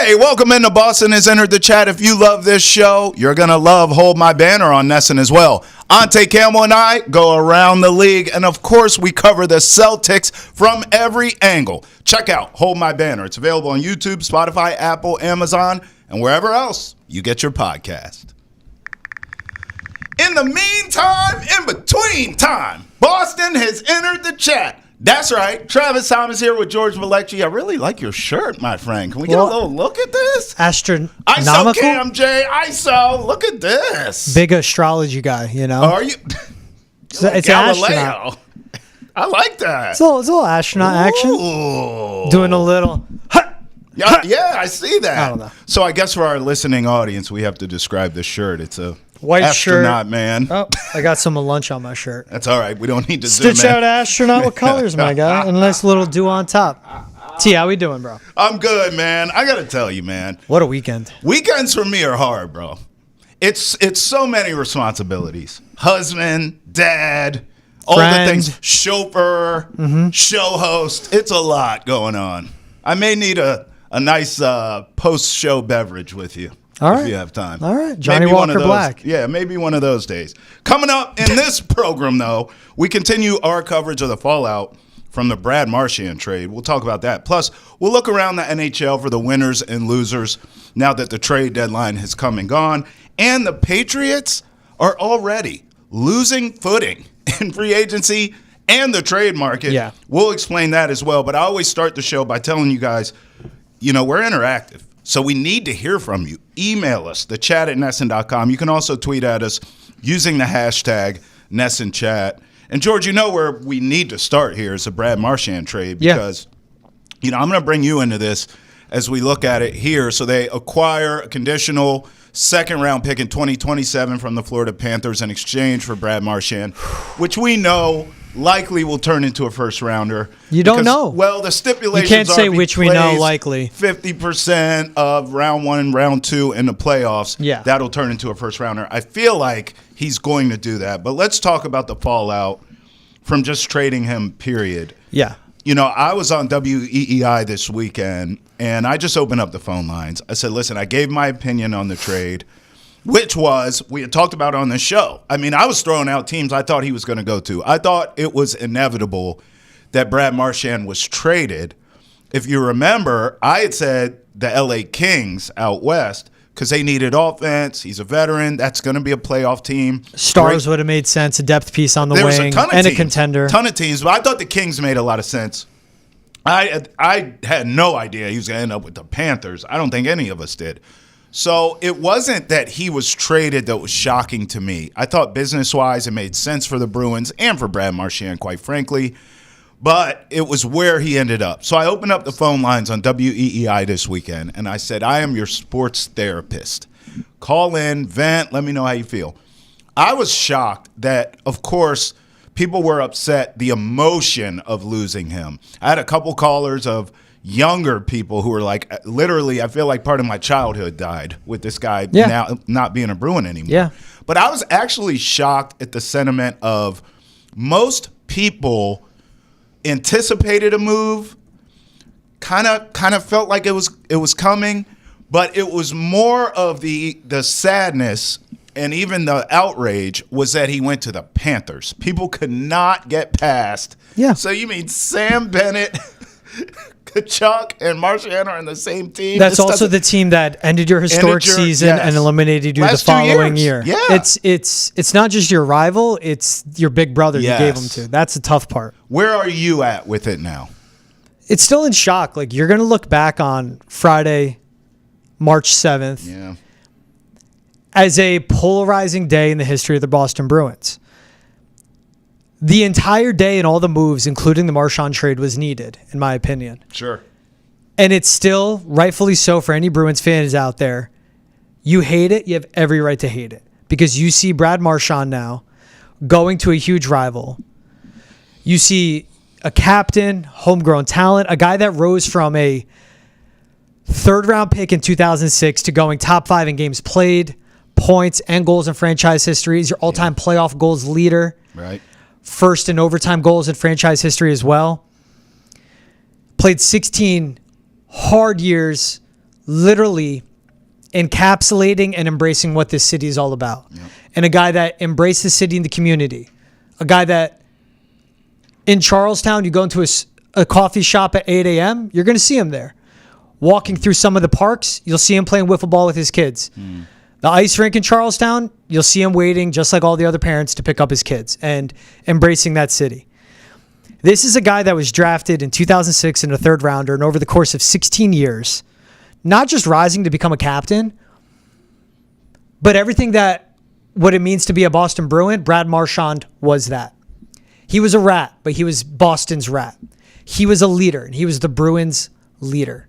Hey, welcome into Boston has entered the chat. If you love this show, you're going to love Hold My Banner on NESN as well. Ante Campbell and I go around the league, and of course, we cover the Celtics from every angle. Check out Hold My Banner. It's available on YouTube, Spotify, Apple, Amazon, and wherever else you get your podcast. In the meantime, in between time, Boston has entered the chat. That's right. Travis Thomas here with George Valecki. I really like your shirt, my friend. Can we get a little look at this? Astronomical? ISO Cam J, ISO. Look at this. Big astrology guy, you know? Are you? It's an astronaut. I like that. It's a little astronaut action. Doing a little... Yeah, I see that. I don't know. So I guess for our listening audience, we have to describe the shirt. It's a white astronaut, shirt. Man. Oh, I got some lunch on my shirt. That's all right. We don't need to zoom Stitch in. out astronaut with colors, my guy. And a nice little dew on top. T, how we doing, bro? I'm good, man. I got to tell you, man. What a weekend. Weekends for me are hard, bro. It's so many responsibilities. Husband, dad, all the things. Chauffeur, show host. It's a lot going on. I may need a nice post-show beverage with you. All right. If you have time. All right. Johnny Maybe Walker Black. Yeah, maybe one of those days. Coming up in this program, though, we continue our coverage of the fallout from the Brad Marchand trade. We'll talk about that. Plus, we'll look around the NHL for the winners and losers now that the trade deadline has come and gone. And the Patriots are already losing footing in free agency and the trade market. Yeah. We'll explain that as well. But I always start the show by telling you guys, you know, we're interactive. So we need to hear from you. Email us, thechat@nesn.com. You can also tweet at us using the hashtag NESNChat. And, George, you know where we need to start here is the Brad Marchand trade because, you know, I'm going to bring you into this as we look at it here. So they acquire a conditional second-round pick in 2027 from the Florida Panthers in exchange for Brad Marchand, which we know likely will turn into a first-rounder. You don't know. Well, the stipulations you can't say are which we know likely. 50% of round one and round two in the playoffs. Yeah. That'll turn into a first-rounder. I feel like he's going to do that. But let's talk about the fallout from just trading him, period. Yeah. You know, I was on WEEI this weekend, and I just opened up the phone lines. I said, listen, I gave my opinion on the trade, which was, we had talked about on the show. I mean, I was throwing out teams I thought he was going to go to. I thought it was inevitable that Brad Marchand was traded. If you remember, I had said the LA Kings out west because they needed offense. He's a veteran. That's going to be a playoff team. Stars would have made sense, a depth piece on the There was wing, a ton of and teams, a contender. Ton of teams, but I thought the Kings made a lot of sense. I had no idea he was going to end up with the Panthers. I don't think any of us did. So it wasn't that he was traded that was shocking to me. I thought business-wise it made sense for the Bruins and for Brad Marchand, quite frankly. But it was where he ended up. So I opened up the phone lines on WEEI this weekend, and I said, I am your sports therapist. Call in, vent, let me know how you feel. I was shocked that, of course, people were upset, the emotion of losing him. I had a couple callers of younger people who were like, literally, I feel like part of my childhood died with this guy now not being a Bruin anymore. Yeah. But I was actually shocked at the sentiment of most people anticipated a move, kind of felt like it was coming, but it was more of the sadness and even the outrage was that he went to the Panthers. People could not get past. Yeah. So you mean Sam Bennett, Kachuk, and Marchand are in the same team? That's also the team that ended your historic season and eliminated you the following year. Yeah. It's not just your rival, it's your big brother you gave him to. That's the tough part. Where are you at with it now? It's still in shock. Like, you're going to look back on Friday, March 7th as a polarizing day in the history of the Boston Bruins. The entire day and all the moves, including the Marchand trade, was needed, in my opinion. Sure. And it's still, rightfully so, for any Bruins fans out there. You hate it. You have every right to hate it. Because you see Brad Marchand now going to a huge rival. You see a captain, homegrown talent, a guy that rose from a third-round pick in 2006 to going top 5 in games played, points, and goals in franchise history. He's your all-time playoff goals leader. Right. First in overtime goals in franchise history as well. Played 16 hard years, literally encapsulating and embracing what this city is all about. Yep. And a guy that embraced the city and the community. A guy that in Charlestown, you go into a coffee shop at 8 a.m., you're going to see him there. Walking through some of the parks, you'll see him playing wiffle ball with his kids. The ice rink in Charlestown, you'll see him waiting just like all the other parents to pick up his kids and embracing that city. This is a guy that was drafted in 2006 in a third rounder, and over the course of 16 years, not just rising to become a captain, but everything that what it means to be a Boston Bruin, Brad Marchand was that. He was a rat, but he was Boston's rat. He was a leader, and he was the Bruins' leader.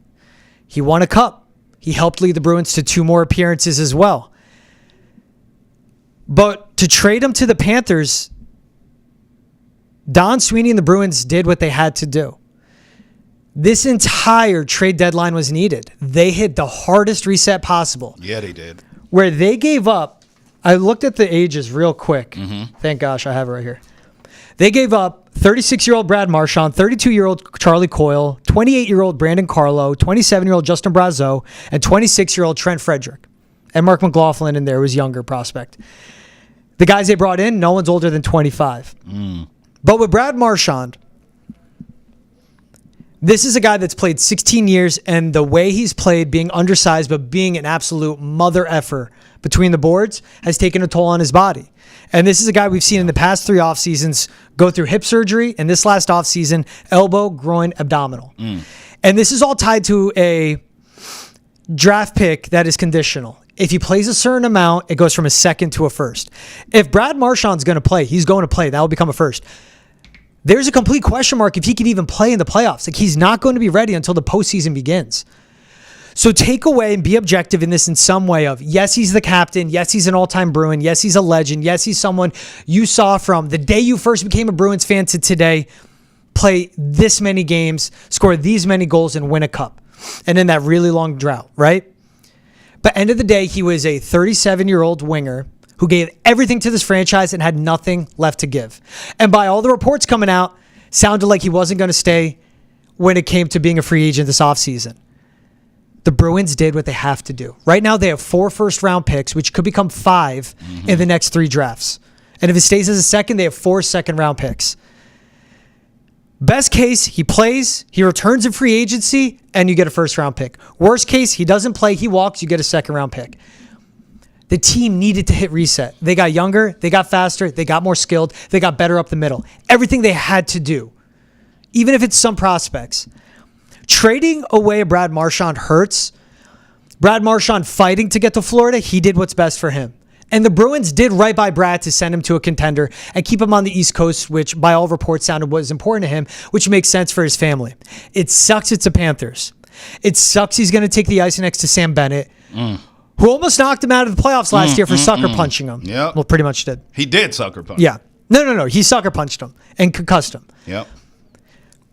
He won a cup. He helped lead the Bruins to 2 more appearances as well. But to trade him to the Panthers, Don Sweeney and the Bruins did what they had to do. This entire trade deadline was needed. They hit the hardest reset possible. Yeah, they did. Where they gave up, I looked at the ages real quick. Thank gosh, I have it right here. They gave up 36-year-old Brad Marchand, 32-year-old Charlie Coyle, 28-year-old Brandon Carlo, 27-year-old Justin Brazeau, and 26-year-old Trent Frederick. And Mark McLaughlin in there was younger prospect. The guys they brought in, no one's older than 25. But with Brad Marchand, this is a guy that's played 16 years, and the way he's played, being undersized but being an absolute mother effer between the boards, has taken a toll on his body. And this is a guy we've seen in the past 3 off seasons go through hip surgery, and this last off season, elbow, groin, abdominal. And this is all tied to a draft pick that is conditional. If he plays a certain amount, it goes from a second to a first. If Brad Marchand's going to play, he's going to play. That will become a first. There's a complete question mark if he can even play in the playoffs. Like, he's not going to be ready until the postseason begins. So take away and be objective in this in some way of, yes, he's the captain. Yes, he's an all-time Bruin. Yes, he's a legend. Yes, he's someone you saw from the day you first became a Bruins fan to today, play this many games, score these many goals, and win a cup. And in that really long drought, right? But end of the day, he was a 37-year-old winger who gave everything to this franchise and had nothing left to give. And by all the reports coming out, sounded like he wasn't going to stay when it came to being a free agent this offseason. The Bruins did what they have to do. Right now, they have 4 first-round picks, which could become 5 in the next 3 drafts. And if it stays as a second, they have 4 second-round picks. Best case, he plays, he returns in free agency, and you get a first-round pick. Worst case, he doesn't play, he walks, you get a second-round pick. The team needed to hit reset. They got younger, they got faster, they got more skilled, they got better up the middle. Everything they had to do, even if it's some prospects. Trading away a Brad Marchand hurts. Brad Marchand fighting to get to Florida, he did what's best for him. And the Bruins did right by Brad to send him to a contender and keep him on the East Coast, which by all reports sounded was important to him, which makes sense for his family. It sucks it's the Panthers. It sucks he's going to take the ice next to Sam Bennett, who almost knocked him out of the playoffs last year for sucker punching him. Yep. Well, pretty much did. He did sucker punch. Yeah. No. He sucker punched him and concussed him. Yep.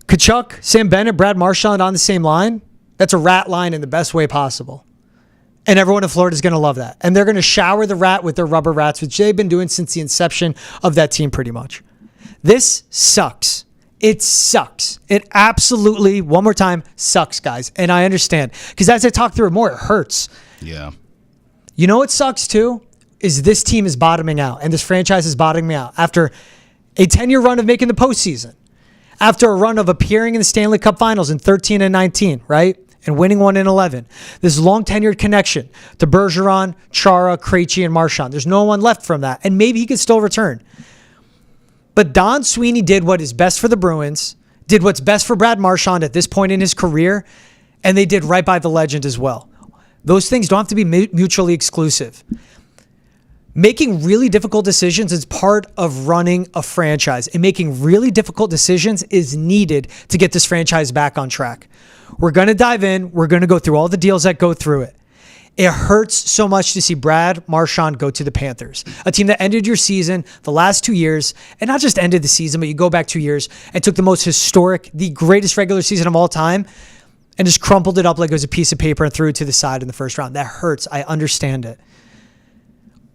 Kachuk, Sam Bennett, Brad Marchand on the same line. That's a rat line in the best way possible. And everyone in Florida is going to love that. And they're going to shower the rat with their rubber rats, which they've been doing since the inception of that team pretty much. This sucks. It sucks. It absolutely, one more time, sucks, guys. And I understand. Because as I talk through it more, it hurts. Yeah. You know what sucks too? Is this team is bottoming out. And this franchise is bottoming out. After a 10-year run of making the postseason. After a run of appearing in the Stanley Cup Finals in 13 and 19, right? And winning 1 in 11. This long-tenured connection to Bergeron, Chara, Krejci, and Marchand. There's no one left from that. And maybe he could still return. But Don Sweeney did what is best for the Bruins, did what's best for Brad Marchand at this point in his career, and they did right by the legend as well. Those things don't have to be mutually exclusive. Making really difficult decisions is part of running a franchise, and making really difficult decisions is needed to get this franchise back on track. We're going to dive in. We're going to go through all the deals that go through it. It hurts so much to see Brad Marchand go to the Panthers, a team that ended your season the last 2 years, and not just ended the season, but you go back 2 years and took the most historic, the greatest regular season of all time, and just crumpled it up like it was a piece of paper and threw it to the side in the first round. That hurts. I understand it.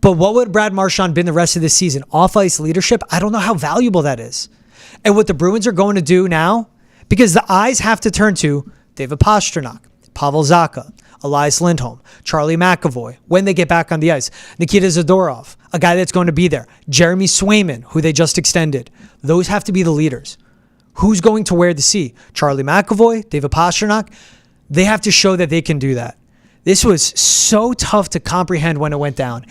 But what would Brad Marchand been the rest of this season? Off-ice leadership? I don't know how valuable that is. And what the Bruins are going to do now, because the eyes have to turn to David Pastrnak, Pavel Zacha, Elias Lindholm, Charlie McAvoy, when they get back on the ice, Nikita Zadorov, a guy that's going to be there, Jeremy Swayman, who they just extended. Those have to be the leaders. Who's going to wear the C? Charlie McAvoy, David Pastrnak. They have to show that they can do that. This was so tough to comprehend when it went down.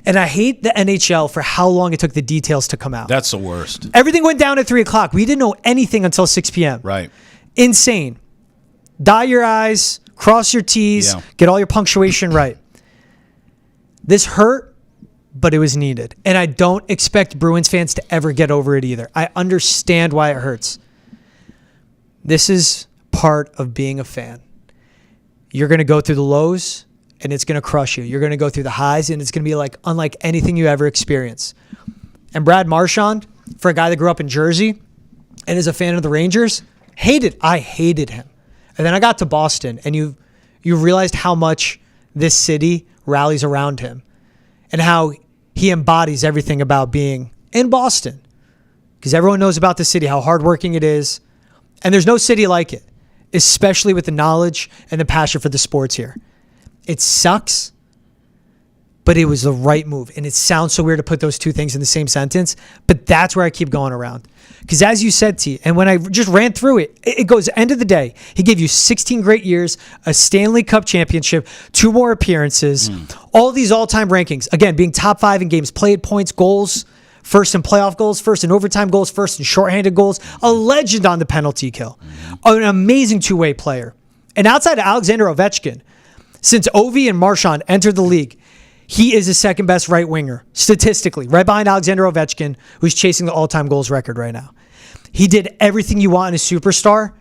And I hate the NHL for how long it took the details to come out. That's the worst. Everything went down at 3 o'clock. We didn't know anything until 6 p.m. Right. Insane. Dot your I's, cross your T's, get all your punctuation right. This hurt, but it was needed. And I don't expect Bruins fans to ever get over it either. I understand why it hurts. This is part of being a fan. You're going to go through the lows, and it's going to crush you. You're going to go through the highs, and it's going to be like unlike anything you ever experience. And Brad Marchand, for a guy that grew up in Jersey and is a fan of the Rangers, I hated him. And then I got to Boston, and you realized how much this city rallies around him and how he embodies everything about being in Boston. Because everyone knows about the city, how hardworking it is. And there's no city like it, especially with the knowledge and the passion for the sports here. It sucks, but it was the right move. And it sounds so weird to put those two things in the same sentence, but that's where I keep going around. Because as you said, T, and when I just ran through it, it goes, end of the day, he gave you 16 great years, a Stanley Cup championship, 2 more appearances, all these all-time rankings. Again, being top 5 in games played, points, goals, first in playoff goals, first in overtime goals, first in shorthanded goals, a legend on the penalty kill, an amazing two-way player. And outside of Alexander Ovechkin, since Ovi and Marchand entered the league, he is the second best right winger, statistically, right behind Alexander Ovechkin, who's chasing the all-time goals record right now. He did everything you want in a superstar,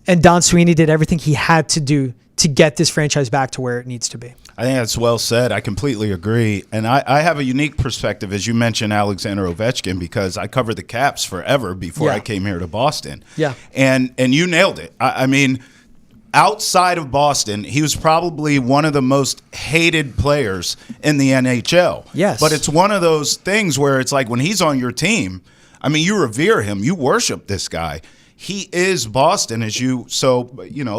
and Don Sweeney did everything he had to do to get this franchise back to where it needs to be. I think that's well said. I completely agree. And I have a unique perspective, as you mentioned, Alexander Ovechkin, because I covered the Caps forever before I came here to Boston. Yeah. And you nailed it. I mean, outside of Boston, he was probably one of the most hated players in the NHL. Yes. But it's one of those things where it's like when he's on your team, I mean, you revere him. You worship this guy. He is Boston, as you so,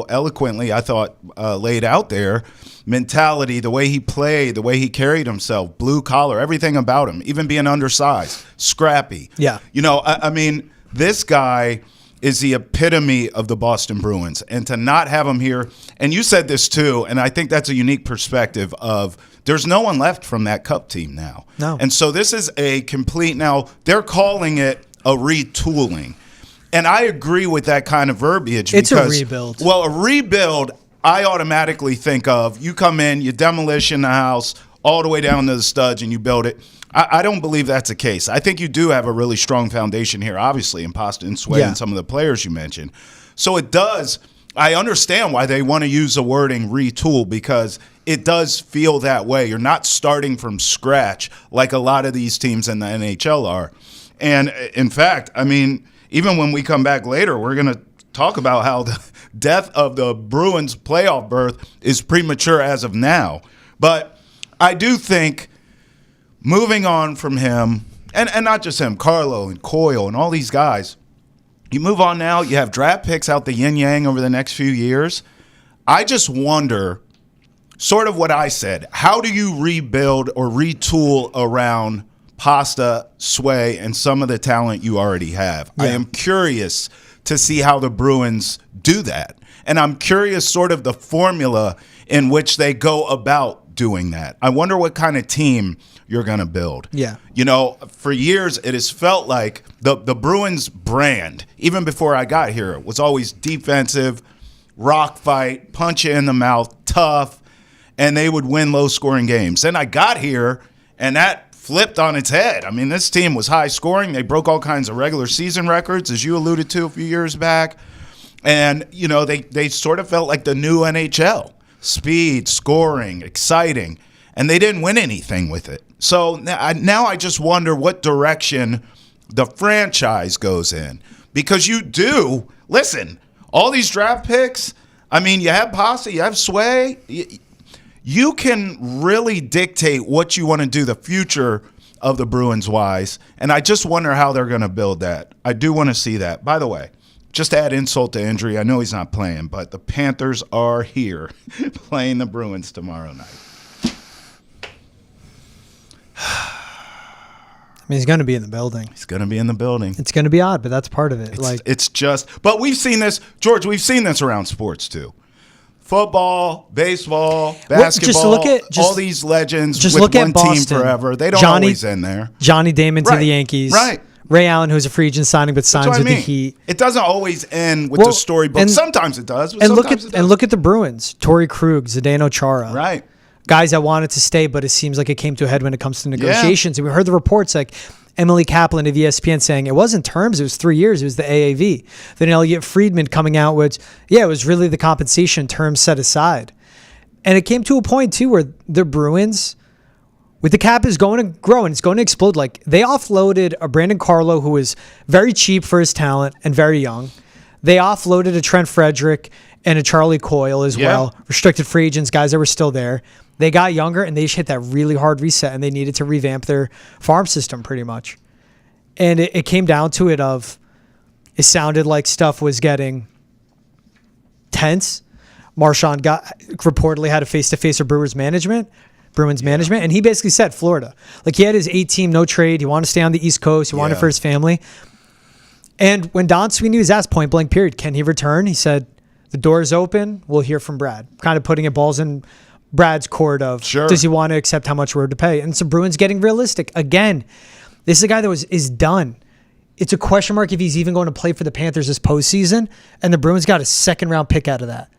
eloquently, I thought, laid out there. Mentality, the way he played, the way he carried himself, blue collar, everything about him, even being undersized, scrappy. Yeah. I mean, this guy is the epitome of the Boston Bruins. And to not have him here, and you said this too, and I think that's a unique perspective of there's no one left from that Cup team now. No. And so this is a complete, now they're calling it a retooling. And I agree with that kind of verbiage. It's a rebuild. Well, a rebuild, I automatically think of, you come in, you demolition the house all the way down to the studs and you build it. I don't believe that's the case. I think you do have a really strong foundation here, obviously, in Pasta and Sway and some of the players you mentioned. So it does, I understand why they want to use the wording retool, because it does feel that way. You're not starting from scratch like a lot of these teams in the NHL are. And in fact, I mean, even when we come back later, we're going to talk about how the death of the Bruins playoff berth is premature as of now. But I do think moving on from him, and not just him, Carlo and Coyle and all these guys, you move on now, you have draft picks out the yin-yang over the next few years. I just wonder, sort of what I said, how do you rebuild or retool around Pasta, Sway, and some of the talent you already have? Yeah. I am curious to see how the Bruins do that. And I'm curious sort of the formula in which they go about doing that. I wonder what kind of team you're going to build. Yeah. For years, it has felt like the Bruins brand, even before I got here, was always defensive, rock fight, punch you in the mouth, tough, and they would win low-scoring games. Then I got here, and that flipped on its head. I mean, this team was high scoring. They broke all kinds of regular season records, as you alluded to a few years back. And, they sort of felt like the new NHL. Speed, scoring, exciting. And they didn't win anything with it. So now I just wonder what direction the franchise goes in. Because listen, all these draft picks, I mean, you have Pasta, you have Sway. You can really dictate what you want to do, the future of the Bruins wise. And I just wonder how they're going to build that. I do want to see that. By the way, just to add insult to injury, I know he's not playing, but the Panthers are here playing the Bruins tomorrow night. I mean, he's going to be in the building. He's going to be in the building. It's going to be odd, but that's part of it. But we've seen this, George, we've seen this around sports too. Football, baseball, basketball, all these legends just with look one at Boston. team forever. They don't always end there. Johnny Damon to the Yankees. Right. Ray Allen, who's a free agent signing, but signs with the Heat. It doesn't always end with the storybook. Sometimes it does. And look at the Bruins. Torrey Krug, Zdeno Chara. Right. Guys that wanted to stay, but it seems like it came to a head when it comes to negotiations. And we heard the reports like Emily Kaplan of ESPN saying it wasn't terms, it was 3 years, it was the AAV. Then Elliot Friedman coming out with, it was really the compensation terms set aside. And it came to a point too where the Bruins, with the cap, is going to grow and it's going to explode. Like they offloaded a Brandon Carlo who was very cheap for his talent and very young. They offloaded a Trent Frederick and a Charlie Coyle as well. Restricted free agents, guys that were still there. They got younger and they just hit that really hard reset and they needed to revamp their farm system pretty much. And it came down to it it sounded like stuff was getting tense. Marchand reportedly had a face-to-face with Bruins management, and he basically said Florida. Like he had his 8-team no trade. He wanted to stay on the East Coast. He wanted for his family. And when Don Sweeney was asked point blank period, can he return? He said, the door is open. We'll hear from Brad. Kind of putting it balls in Brad's court of does he want to accept how much we're to pay? And so Bruins getting realistic. Again, this is a guy that is done. It's a question mark if he's even going to play for the Panthers this postseason. And the Bruins got a second-round pick out of that.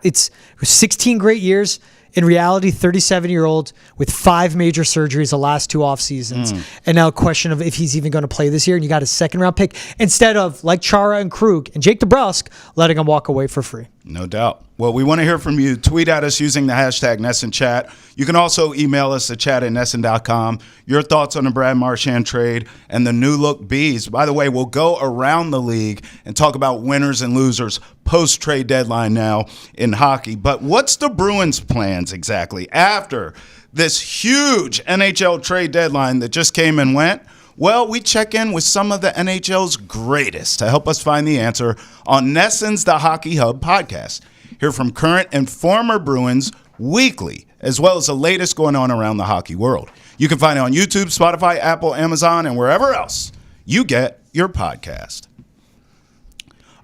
It's 16 great years. In reality, 37-year-old with 5 major surgeries the last 2 off seasons. And now a question of if he's even going to play this year. And you got a second-round pick instead of, like Chara and Krug and Jake DeBrusk, letting him walk away for free. No doubt. Well, we want to hear from you. Tweet at us using the hashtag NESN Chat. You can also email us at chat@nesn.com. Your thoughts on the Brad Marchand trade and the new look Bees. By the way, we'll go around the league and talk about winners and losers post-trade deadline now in hockey. But what's the Bruins' plans exactly after this huge NHL trade deadline that just came and went? Well, we check in with some of the NHL's greatest to help us find the answer on NESN's The Hockey Hub podcast. Hear from current and former Bruins weekly, as well as the latest going on around the hockey world. You can find it on YouTube, Spotify, Apple, Amazon, and wherever else you get your podcast.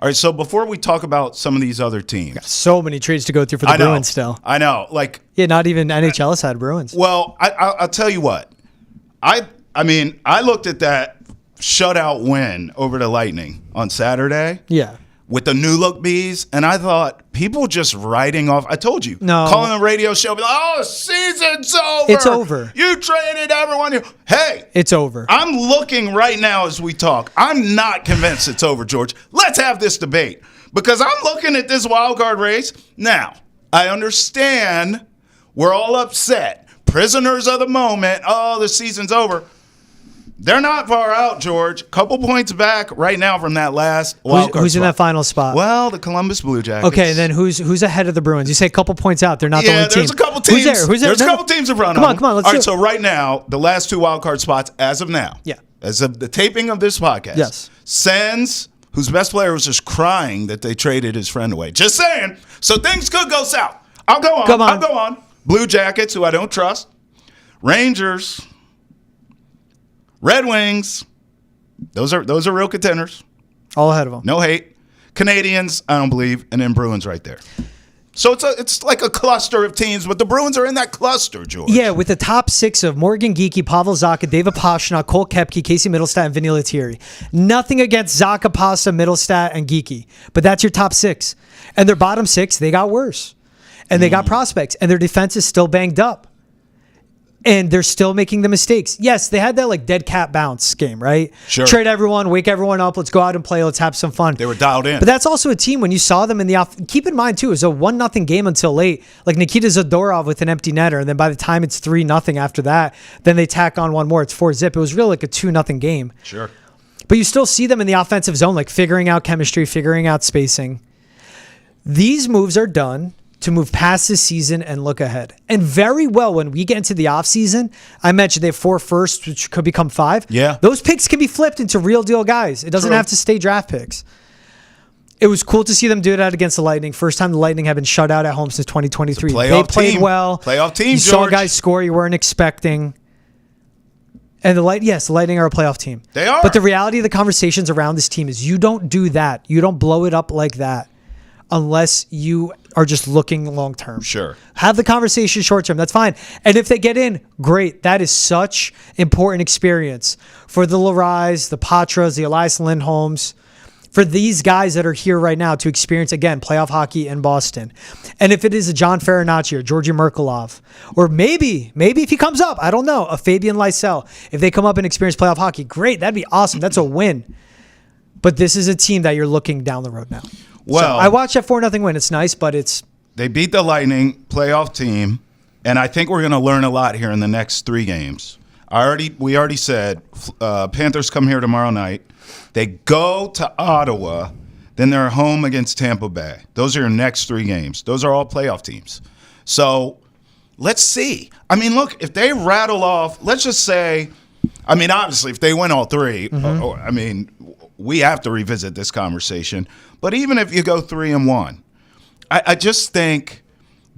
All right, so before we talk about some of these other teams. So many trades to go through for the Bruins still. I know. Not even NHL has had Bruins. Well, I'll tell you what. I mean, I looked at that shutout win over the Lightning on Saturday. Yeah. With the new look Bees, and I thought people just writing off. I told you. No. Calling the radio show, be like, oh, season's over. It's over. You traded everyone. Hey. It's over. I'm looking right now as we talk. I'm not convinced it's over, George. Let's have this debate. Because I'm looking at this wild card race. Now, I understand we're all upset. Prisoners of the moment. Oh, the season's over. They're not far out, George. Couple points back right now from that last wild card Who's spot. in that final spot? Well, the Columbus Blue Jackets. Okay, then who's ahead of the Bruins? You say a couple points out. They're not the only team. There's a couple teams. Who's there? There's a couple teams in front of them. Come on. Let's All right, so right now, the last 2 wild card spots as of now. Yeah. As of the taping of this podcast. Yes. Sens, whose best player was just crying that they traded his friend away. Just saying. So things could go south. I'll go on. I'll go on. Blue Jackets, who I don't trust. Rangers. Red Wings. Those are real contenders. All ahead of them. No hate. Canadians, I don't believe, and then Bruins right there. So it's like a cluster of teams, but the Bruins are in that cluster, George. Yeah, with the top 6 of Morgan Geekie, Pavel Zacha, David Pastrnak, Cole Koepke, Casey Mittelstadt, and Vinny Lettieri. Nothing against Zacha, Pasta, Mittelstadt, and Geekie, but that's your top 6. And their bottom 6, they got worse. And they got prospects, and their defense is still banged up. And they're still making the mistakes. Yes, they had that dead cat bounce game, right? Sure. Trade everyone, wake everyone up, let's go out and play, let's have some fun. They were dialed in. But that's also a team when you saw them in the off. Keep in mind too, it was a 1-0 game until late. Like Nikita Zadorov with an empty netter, and then by the time it's 3-0 after that, then they tack on one more. It's 4-0. It was really like a 2-0 game. Sure. But you still see them in the offensive zone, like figuring out chemistry, figuring out spacing. These moves are done to move past this season and look ahead. And very well, when we get into the offseason, I mentioned they have 4 firsts, which could become 5. Yeah. Those picks can be flipped into real deal guys. It doesn't have to stay draft picks. It was cool to see them do that against the Lightning. First time the Lightning have been shut out at home since 2023. They played well. Playoff team, You George. saw guys score you weren't expecting. And the Lightning are a playoff team. They are. But the reality of the conversations around this team is you don't do that. You don't blow it up like that unless you are just looking long term. Sure. Have the conversation short term. That's fine. And if they get in, great. That is such important experience for the Larais, the Patras, the Elias Lindholms, for these guys that are here right now to experience, again, playoff hockey in Boston. And if it is a John Farinacci or Georgi Merkulov, or maybe if he comes up, I don't know, a Fabian Lysell, if they come up and experience playoff hockey, great. That'd be awesome. That's a win. But this is a team that you're looking down the road now. Well, so I watched that 4-0 win. It's nice, but it's... They beat the Lightning, playoff team, and I think we're going to learn a lot here in the next 3 games. We already said Panthers come here tomorrow night. They go to Ottawa, then they're home against Tampa Bay. Those are your next 3 games. Those are all playoff teams. So let's see. I mean, look, if they rattle off, let's just say, I mean, obviously, if they win all 3, I mean, we have to revisit this conversation. But even if you go 3-1, I just think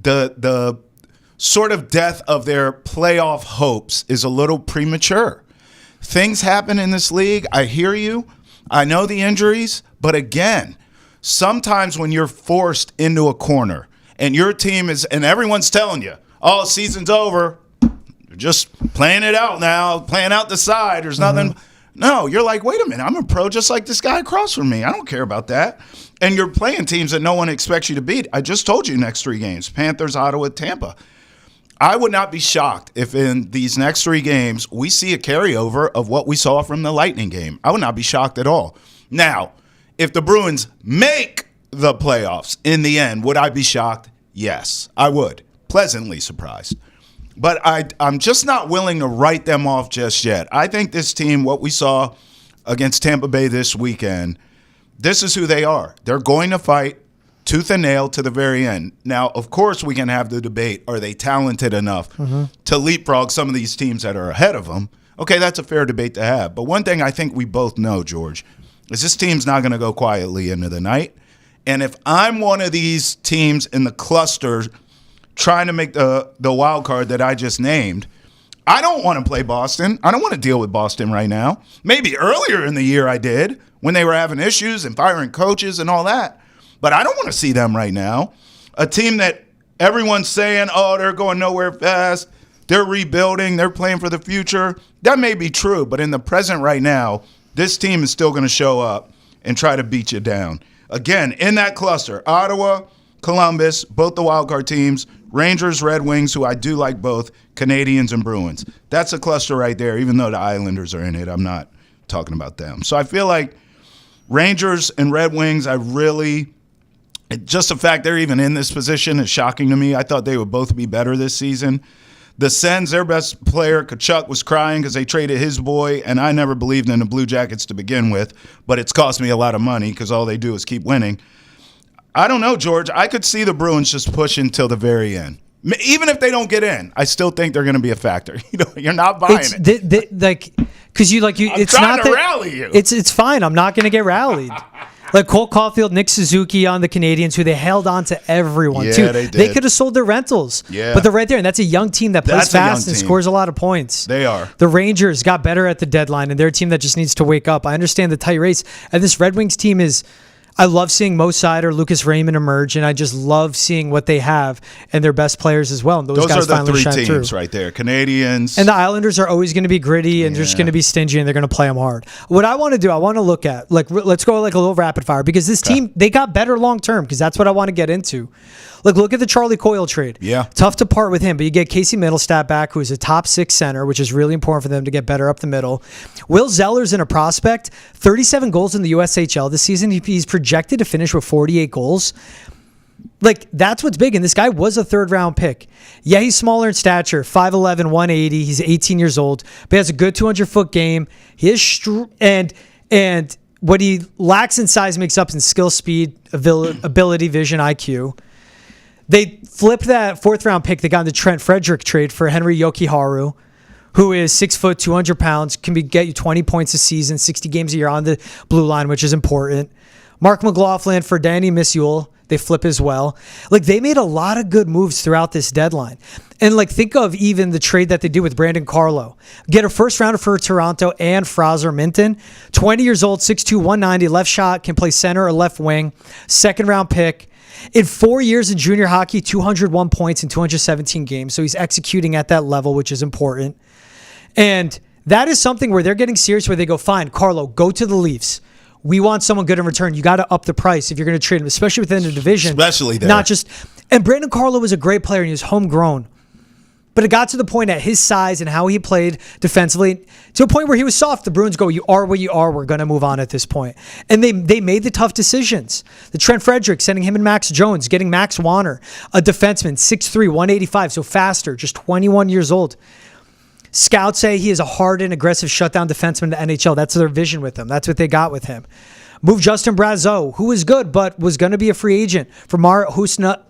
the sort of death of their playoff hopes is a little premature. Things happen in this league. I hear you. I know the injuries. But again, sometimes when you're forced into a corner and your team is, and everyone's telling you, oh, season's over, they're just playing it out now, playing out the side, there's nothing. No, you're like, wait a minute, I'm a pro just like this guy across from me. I don't care about that. And you're playing teams that no one expects you to beat. I just told you next 3 games, Panthers, Ottawa, Tampa. I would not be shocked if in these next 3 games we see a carryover of what we saw from the Lightning game. I would not be shocked at all. Now, if the Bruins make the playoffs in the end, would I be shocked? Yes, I would. Pleasantly surprised. But I'm just not willing to write them off just yet. I think this team, what we saw against Tampa Bay this weekend, this is who they are. They're going to fight tooth and nail to the very end. Now, of course, we can have the debate, are they talented enough to leapfrog some of these teams that are ahead of them? Okay, that's a fair debate to have. But one thing I think we both know, George, is this team's not going to go quietly into the night. And if I'm one of these teams in the cluster trying to make the wild card that I just named, I don't want to play Boston. I don't want to deal with Boston right now. Maybe earlier in the year I did when they were having issues and firing coaches and all that. But I don't want to see them right now. A team that everyone's saying, oh, they're going nowhere fast, they're rebuilding, they're playing for the future. That may be true, but in the present right now, this team is still going to show up and try to beat you down. Again, in that cluster, Ottawa, Columbus, both the wildcard teams, Rangers, Red Wings, who I do like both, Canadians and Bruins. That's a cluster right there, even though the Islanders are in it. I'm not talking about them. So I feel like Rangers and Red Wings, just the fact they're even in this position is shocking to me. I thought they would both be better this season. The Sens, their best player, Kachuk, was crying because they traded his boy, and I never believed in the Blue Jackets to begin with, but it's cost me a lot of money because all they do is keep winning. I don't know, George. I could see the Bruins just pushing till the very end. Even if they don't get in, I still think they're going to be a factor. You're not buying it. Because it's trying not to that, rally you. It's fine. I'm not going to get rallied. Like Cole Caulfield, Nick Suzuki on the Canadians, who they held on to everyone, too. They did. They could have sold their rentals. Yeah. But they're right there, and that's a young team that plays That's a young fast and team. scores a lot of points. They are. The Rangers got better at the deadline, and they're a team that just needs to wake up. I understand the tight race. And this Red Wings team is... I love seeing Mo Sider, Lucas Raymond emerge, and I just love seeing what they have and their best players as well. And those guys are the finally 3 shine teams through. right there. Canadians. And the Islanders are always going to be gritty and they're just going to be stingy and they're going to play them hard. What I want to do, I want to look at, let's go like a little rapid fire because this team, they got better long term because that's what I want to get into. Look at the Charlie Coyle trade. Yeah. Tough to part with him, but you get Casey Mittelstadt back, who is a top 6 center, which is really important for them to get better up the middle. Will Zellers in a prospect, 37 goals in the USHL this season. He's projected to finish with 48 goals. That's what's big. And this guy was a 3rd-round pick. Yeah, he's smaller in stature, 5'11", 180. He's 18 years old, but he has a good 200-foot game. He is and what he lacks in size makes up in skill, speed, ability, vision, IQ. They flipped that 4th-round pick they got in the Trent Frederick trade for Henri Jokiharju, who is 6 foot, 200 pounds, can get you 20 points a season, 60 games a year on the blue line, which is important. Mark McLaughlin for Danny Misyul. They flip as well. Like, they made a lot of good moves throughout this deadline. And, like, think of even the trade that they did with Brandon Carlo. Get a first rounder for Toronto and Fraser Minton. 20 years old, 6'2", 190, left shot, can play center or left wing. Second round pick. In 4 years in junior hockey, 201 points in 217 games. So he's executing at that level, which is important. And that is something where they're getting serious, where they go, fine, Carlo, go to the Leafs. We want someone good in return. You got to up the price if you're going to trade him, especially within the division. Especially there. Not just. And Brandon Carlo was a great player, and he was homegrown. But it got to the point at his size and how he played defensively, to a point where he was soft. The Bruins go, you are what you are. We're going to move on at this point. And they made the tough decisions. The Trent Frederick, sending him and Max Jones, getting Max Wanner, a defenseman, 6'3", 185, so faster, just 21 years old. Scouts say he is a hardened, aggressive shutdown defenseman in the NHL. That's their vision with him. That's what they got with him. Move Justin Brazeau, who was good, but was going to be a free agent for Mara Husnudinov,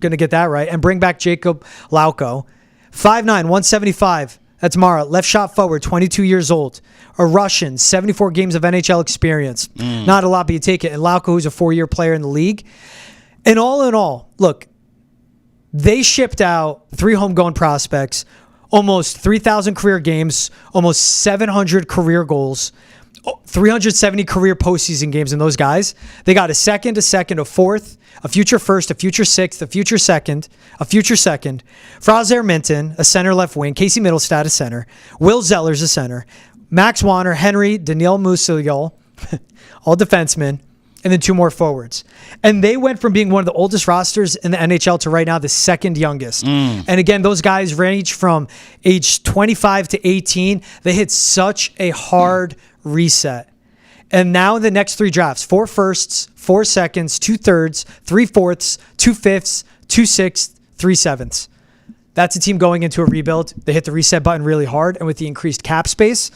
going to get that right, and bring back Jacob Lauko. 5'9", 175. That's Mara. Left shot forward, 22 years old. A Russian, 74 games of NHL experience. Not a lot, but you take it. And Lauko, who's a 4-year player in the league. And all in all, look, they shipped out 3 homegrown prospects, almost 3,000 career games, almost 700 career goals, 370 career postseason games in those guys. They got a second, a fourth, a future first, a future sixth, a future second, Fraser Minton, a center left wing, Casey Mittelstadt, a center, Will Zellers, a center, Max Wanner, Henri, Daniil, Misyul, all defensemen, and then 2 more forwards. And they went from being one of the oldest rosters in the NHL to right now the second youngest. And again, those guys range from age 25 to 18. They hit such a hard reset. And now in the next 3 drafts, 4 firsts, 4 seconds, 2 thirds, 3 fourths, 2 fifths, 2 sixths, 3 sevenths. That's a team going into a rebuild. They hit the reset button really hard. And with the increased cap space,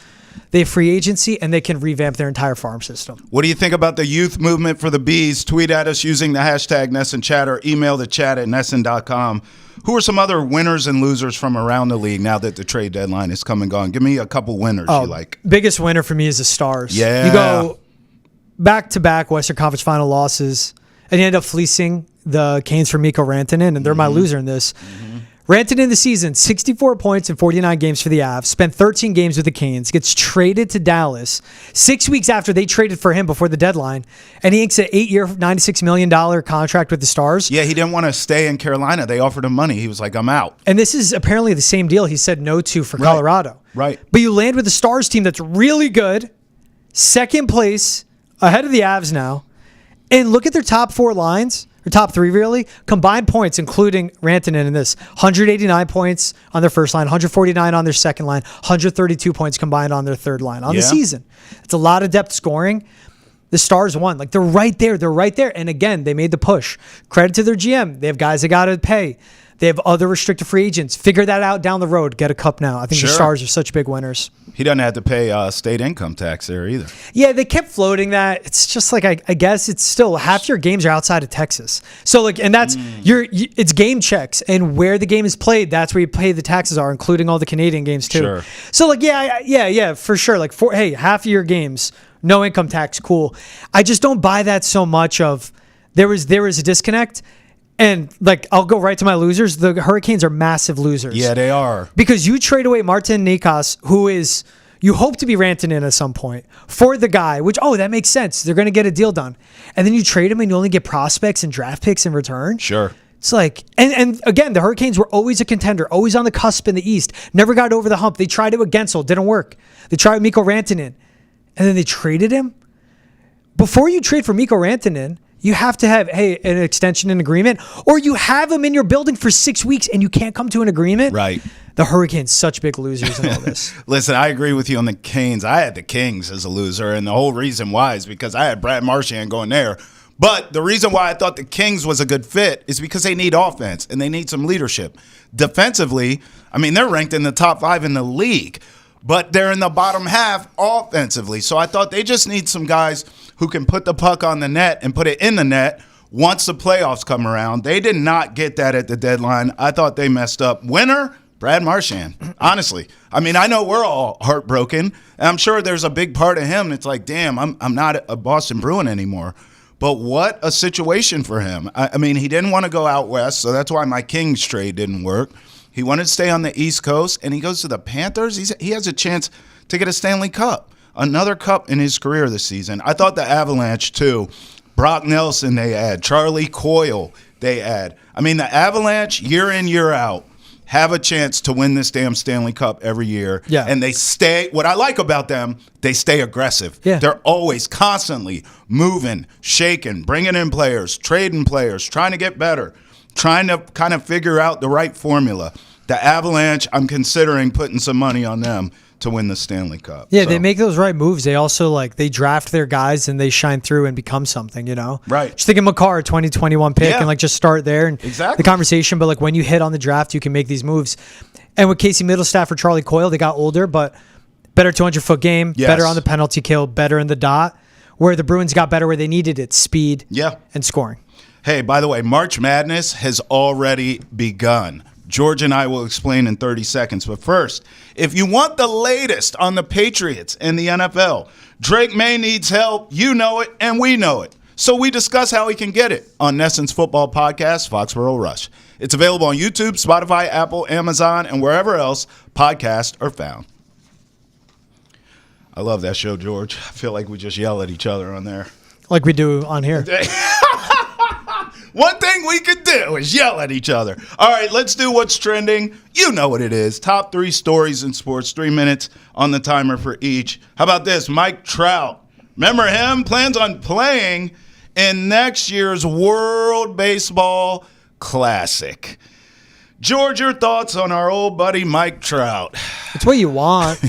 they have free agency, and they can revamp their entire farm system. What do you think about the youth movement for the Bees? Tweet at us using the hashtag NESN or email the chat at NESN.com. Who are some other winners and losers from around the league now that the trade deadline is come and gone? Give me a couple winners you like. Biggest winner for me is the Stars. Yeah. You go back-to-back Western Conference final losses, and you end up fleecing the Canes for Mikko Rantanen, and they're my loser in this. Rantanen the season, 64 points in 49 games for the Avs, spent 13 games with the Canes, gets traded to Dallas 6 weeks after they traded for him before the deadline, and he inks an 8-year, $96 million contract with the Stars. Yeah, he didn't want to stay in Carolina. They offered him money. He was like, I'm out. And this is apparently the same deal he said no to for Colorado. Right. But you land with the Stars team that's really good, second place, ahead of the Avs now, and look at their top 4 lines. Or top 3, really. Combined points, including Rantanen in this. 189 points on their first line, 149 on their second line, 132 points combined on their third line on the season. It's a lot of depth scoring. The Stars won. Like, they're right there. They're right there. And again, they made the push. Credit to their GM. They have guys they got to pay. They have other restricted free agents. Figure that out down the road. Get a cup now. I think the Stars are such big winners. He doesn't have to pay state income tax there either. Yeah, they kept floating that. It's just like, I guess it's still half your games are outside of Texas. So, like, and that's it's game checks, and where the game is played, that's where you pay the taxes are, including all the Canadian games too. Sure. So, like, yeah, for sure. Like, half of your games, no income tax, cool. I just don't buy that so much of there was a disconnect. And, like, I'll go right to my losers. The Hurricanes are massive losers. Yeah, they are. Because you trade away Martin Nikas, who is, you hope to be Rantanen at some point, for the guy, which, that makes sense. They're going to get a deal done. And then you trade him and you only get prospects and draft picks in return. Sure. It's like, and again, the Hurricanes were always a contender, always on the cusp in the East. Never got over the hump. They tried it with Gensel. Didn't work. They tried with Mikko Rantanen. And then they traded him. Before you trade for Mikko Rantanen, you have to have, an extension and agreement, or you have him in your building for 6 weeks and you can't come to an agreement. Right. The Hurricanes, such big losers in all this. Listen, I agree with you on the Canes. I had the Kings as a loser, and the whole reason why is because I had Brad Marchand going there. But the reason why I thought the Kings was a good fit is because they need offense and they need some leadership. Defensively, I mean, they're ranked in the top 5 in the league, but they're in the bottom half offensively. So I thought they just need some guys who can put the puck on the net and put it in the net once the playoffs come around. They did not get that at the deadline. I thought they messed up. Winner, Brad Marchand, honestly. I mean, I know we're all heartbroken. And I'm sure there's a big part of him that's like, damn, I'm not a Boston Bruin anymore. But what a situation for him. I mean, he didn't want to go out west, so that's why my Kings trade didn't work. He wanted to stay on the East Coast, and he goes to the Panthers. He has a chance to get a Stanley Cup, another cup in his career this season. I thought the Avalanche, too. Brock Nelson, they add. Charlie Coyle, they add. I mean, the Avalanche, year in, year out, have a chance to win this damn Stanley Cup every year. Yeah. And they stay, what I like about them, they stay aggressive. Yeah. They're always constantly moving, shaking, bringing in players, trading players, trying to get better, trying to kind of figure out the right formula. The Avalanche, I'm considering putting some money on them to win the Stanley Cup. Yeah, so. They make those right moves. They also they draft their guys and they shine through and become something, Right. Just think of McCarr, 2021 pick, and just start there and Exactly. the conversation. But when you hit on the draft, you can make these moves. And with Casey Mittelstadt for Charlie Coyle, they got older, but better 200-foot game, Yes. better on the penalty kill, better in the dot. Where the Bruins got better where they needed it, speed and scoring. Hey, by the way, March Madness has already begun. George and I will explain in 30 seconds. But first, if you want the latest on the Patriots and the NFL, Drake May needs help. You know it, and we know it. So we discuss how he can get it on NESN's football podcast, Foxborough Rush. It's available on YouTube, Spotify, Apple, Amazon, and wherever else podcasts are found. I love that show, George. I feel like we just yell at each other on there. Like we do on here. One thing we could do is yell at each other. All right, let's do what's trending. You know what it is. Top 3 stories in sports, 3 minutes on the timer for each. How about this? Mike Trout. Remember him? Plans on playing in next year's World Baseball Classic. George, your thoughts on our old buddy Mike Trout? It's what you want.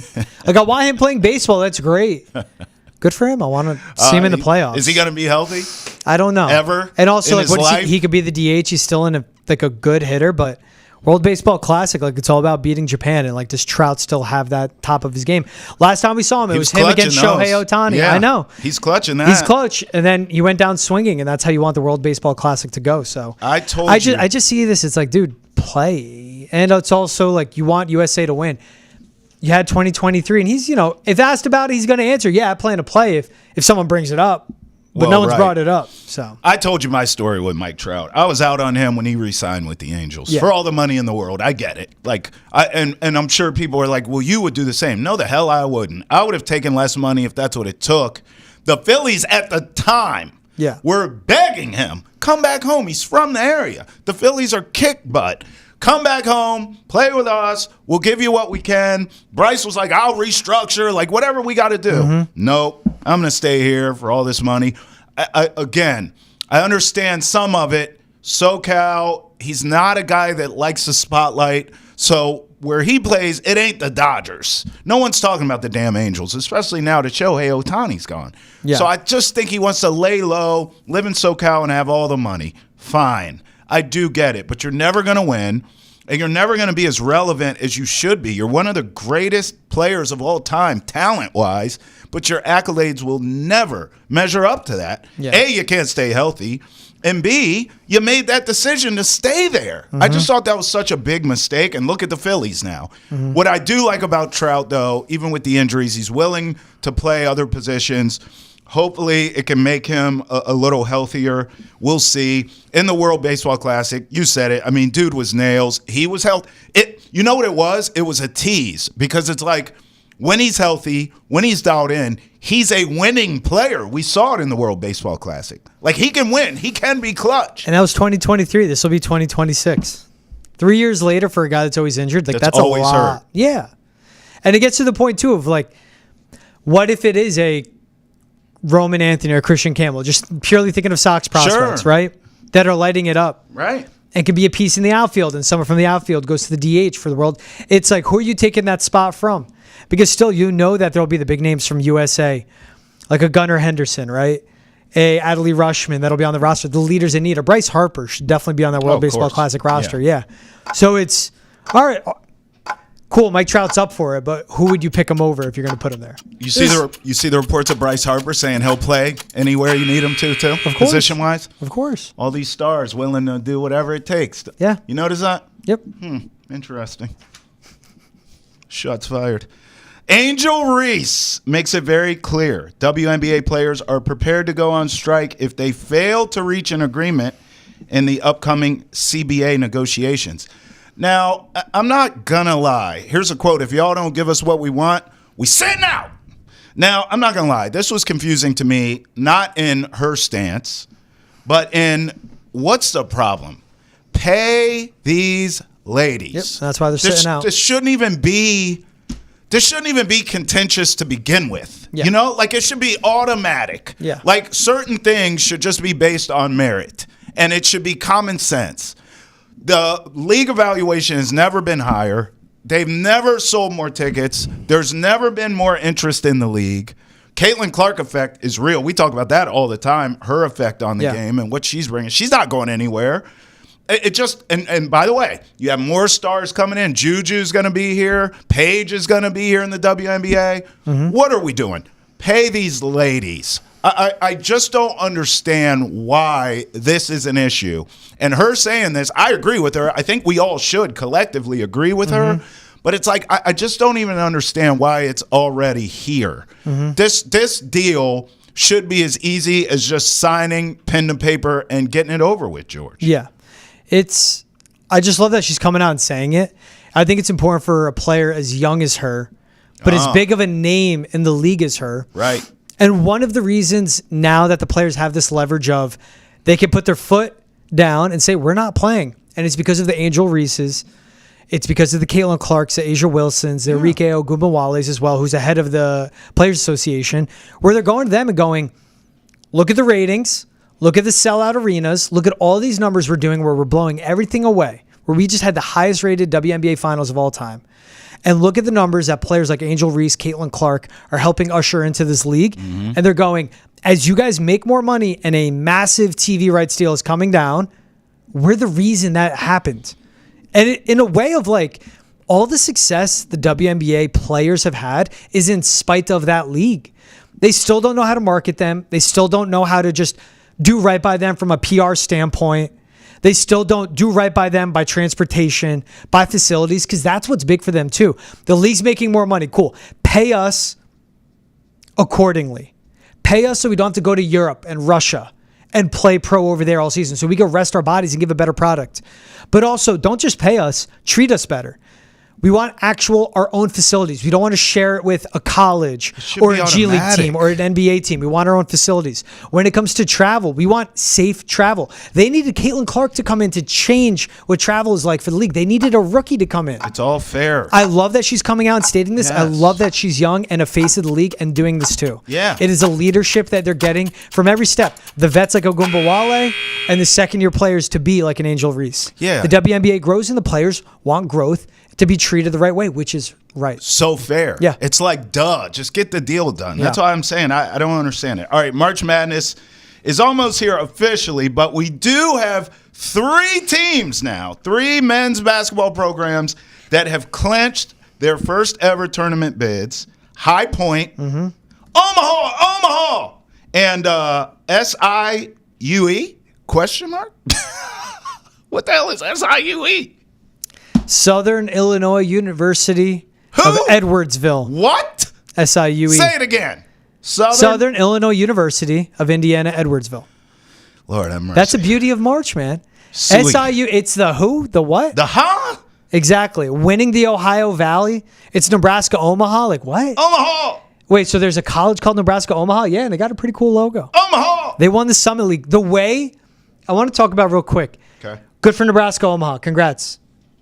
I want him playing baseball. That's great. Good for him. I want to see him in the playoffs. Is he going to be healthy? I don't know. Ever? And also, in his life? He could be the DH. He's still in a good hitter, but World Baseball Classic, it's all about beating Japan. And does Trout still have that top of his game? Last time we saw him, it was him against Shohei Ohtani. Yeah, I know. He's clutching that. He's clutch. And then he went down swinging, and that's how you want the World Baseball Classic to go. So I just see this. It's dude, play. And it's also you want USA to win. You had 2023, and he's, if asked about it, he's going to answer, yeah, I plan to play if someone brings it up. But no one's brought it up. So I told you my story with Mike Trout. I was out on him when he re-signed with the Angels for all the money in the world. I get it. And I'm sure people are like, well, you would do the same. No, the hell I wouldn't. I would have taken less money if that's what it took. The Phillies at the time were begging him, come back home. He's from the area. The Phillies are kick butt. Come back home, play with us. We'll give you what we can. Bryce was like, I'll restructure, whatever we got to do. Mm-hmm. Nope, I'm going to stay here for all this money. Again, I understand some of it. SoCal, he's not a guy that likes the spotlight. So where he plays, it ain't the Dodgers. No one's talking about the damn Angels, especially now that Shohei Ohtani's gone. Yeah. So I just think he wants to lay low, live in SoCal, and have all the money. Fine. I do get it, but you're never going to win, and you're never going to be as relevant as you should be. You're one of the greatest players of all time, talent-wise, but your accolades will never measure up to that. Yeah. A, you can't stay healthy, and B, you made that decision to stay there. Mm-hmm. I just thought that was such a big mistake, and look at the Phillies now. Mm-hmm. What I do like about Trout, though, even with the injuries, he's willing to play other positions. Hopefully, it can make him a little healthier. We'll see. In the World Baseball Classic, you said it. I mean, dude was nails. He was healthy. You know what it was? It was a tease because it's when he's healthy, when he's dialed in, he's a winning player. We saw it in the World Baseball Classic. He can win. He can be clutch. And that was 2023. This will be 2026. 3 years later for a guy that's always injured, that's always a lot. Hurt. Yeah. And it gets to the point, too, of what if it is a Roman Anthony or Christian Campbell, just purely thinking of Sox prospects, right? That are lighting it up. Right. And could be a piece in the outfield, and someone from the outfield goes to the DH for the world. It's who are you taking that spot from? Because still, that there'll be the big names from USA, like a Gunnar Henderson, right? A Adley Rutschman that'll be on the roster. The leaders in need. A Bryce Harper should definitely be on that World Baseball Classic roster. Yeah. So it's all right. Cool, Mike Trout's up for it, but who would you pick him over if you're going to put him there? You see the reports of Bryce Harper saying he'll play anywhere you need him to, too, position-wise? Of course. All these stars willing to do whatever it takes. Yeah. You notice that? Yep. Interesting. Shots fired. Angel Reese makes it very clear WNBA players are prepared to go on strike if they fail to reach an agreement in the upcoming CBA negotiations. Now, I'm not going to lie. Here's a quote. If y'all don't give us what we want, we sitting out. Now, I'm not going to lie. This was confusing to me, not in her stance, but in what's the problem? Pay these ladies. Yep, that's why they're sitting out. This shouldn't even be contentious to begin with. Yeah. You know, like it should be automatic. Yeah. Like certain things should just be based on merit, and it should be common sense. The league evaluation has never been higher. They've never sold more tickets. There's never been more interest in the league. Caitlin Clark effect is real. We talk about that all the time, her effect on the game and what she's bringing. She's not going anywhere. It just, and by the way, you have more stars coming in. Juju's going to be here. Paige is going to be here in the WNBA. Mm-hmm. What are we doing? Pay these ladies. I just don't understand why this is an issue. And her saying this, I agree with her. I think we all should collectively agree with her. But it's like, I just don't even understand why it's already here. Mm-hmm. This deal should be as easy as just signing pen to paper and getting it over with, George. Yeah. I just love that she's coming out and saying it. I think it's important for a player as young as her, but as big of a name in the league as her. Right. And one of the reasons now that the players have this leverage of they can put their foot down and say, we're not playing. And it's because of the Angel Reeses. It's because of the Caitlin Clarks, the Asia Wilsons, the Enrique Ogunbowales as well, who's the head of the Players Association, where they're going to them and going, look at the ratings, look at the sellout arenas, look at all these numbers we're doing where we're blowing everything away, where we just had the highest rated WNBA finals of all time. And look at the numbers that players like Angel Reese, Caitlin Clark are helping usher into this league. Mm-hmm. And they're going, as you guys make more money and a massive TV rights deal is coming down, we're the reason that happened. And in a way of like, all the success the WNBA players have had is in spite of that league. They still don't know how to market them. They still don't know how to just do right by them from a PR standpoint. They still don't do right by them by transportation, by facilities, because that's what's big for them too. The league's making more money. Cool. Pay us accordingly. Pay us so we don't have to go to Europe and Russia and play pro over there all season so we can rest our bodies and give a better product. But also, don't just pay us, treat us better. We want our own facilities. We don't want to share it with a college or a G League team or an NBA team. We want our own facilities. When it comes to travel, we want safe travel. They needed Caitlin Clark to come in to change what travel is like for the league. They needed a rookie to come in. It's all fair. I love that she's coming out and stating this. Yes. I love that she's young and a face of the league and doing this too. Yeah. It is a leadership that they're getting from every step. The vets like Ogunbowale and the second-year players to be like an Angel Reese. Yeah. The WNBA grows and the players want growth to be treated the right way, which is right. So fair. Yeah. It's like, duh, just get the deal done. That's all I'm saying. I don't understand it. All right, March Madness is almost here officially, but we do have 3 teams now, 3 men's basketball programs that have clinched their first ever tournament bids. High Point, Omaha, and SIUE, question mark? What the hell is SIUE? Southern Illinois University of Edwardsville. What? SIUE. Say it again. Southern Illinois University of Indiana, Edwardsville. Lord have mercy. That's the beauty of March, man. Sweet. SIU, it's the who? The what? The huh? Exactly. Winning the Ohio Valley. It's Nebraska Omaha. Like what? Omaha. Wait, so there's a college called Nebraska Omaha? Yeah, and they got a pretty cool logo. Omaha. They won the Summit League. The way, I want to talk about real quick. Okay. Good for Nebraska Omaha. Congrats.